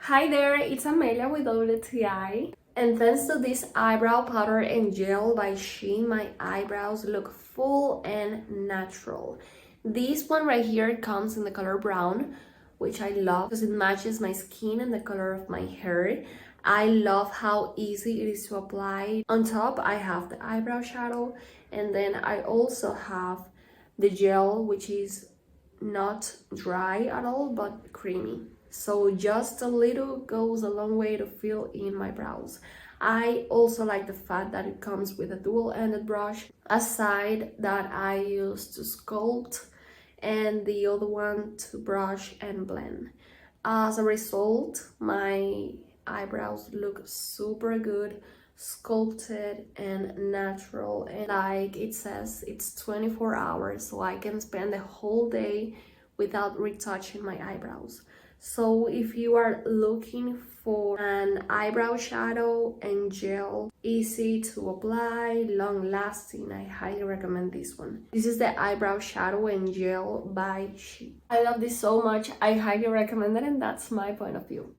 Hi there, it's Amelia with S.he. And thanks to this eyebrow powder and gel by S.he, my eyebrows look full and natural. This one right here comes in the color brown, which I love because it matches my skin and the color of my hair. I love how easy it is to apply. On top, I have the eyebrow shadow, and then I also have the gel, which is not dry at all but creamy, so just a little goes a long way to fill in my brows. I also like the fact that it comes with a dual-ended brush, a side that I use to sculpt and the other one to brush and blend. As a result, my eyebrows look super good, sculpted and natural, and like it says, it's 24 hours, so I can spend the whole day without retouching my eyebrows. So if you are looking for an eyebrow shadow and gel, easy to apply, long lasting, I highly recommend this one. This is the eyebrow shadow and gel by S.he. I love this so much, I highly recommend it, and that's my point of view.